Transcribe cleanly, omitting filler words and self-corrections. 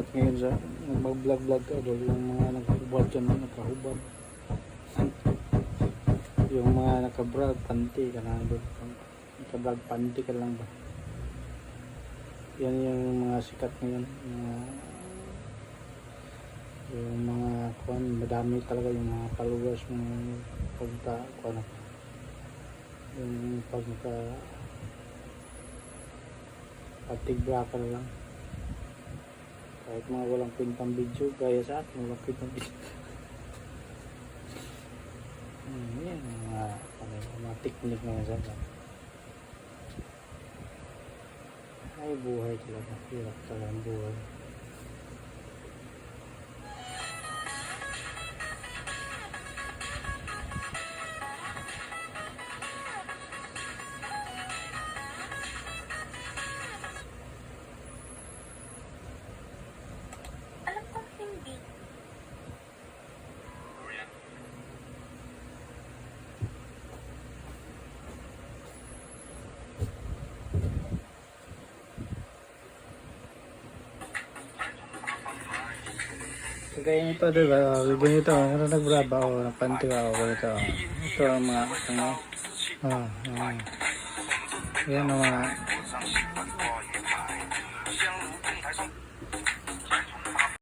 ngayon sa mag-vlog-vlog ka doon, yung mga nagkahubad dyan, nagkahubad. Yung mga nakabrag, panty ka lang doon. Nakabrag, panty ka lang ba? Yan yung mga sikat ngayon. Yung mga kuwan, madami talaga yung mga followers, mga pagka, kuwan, yung pagka patigba ka lang. Kahit mga walang kwentang video, gaya sa akin, walang kwentang video. Yan, mga technique na sa akin. Ay, buhay talaga. Hirap talaga ang buhay. Alam kong hindi. Kagaya nito, diba? Ganito, nagbraba ako, nagpanty ako, ganito. Ito ang mga, yan ang mga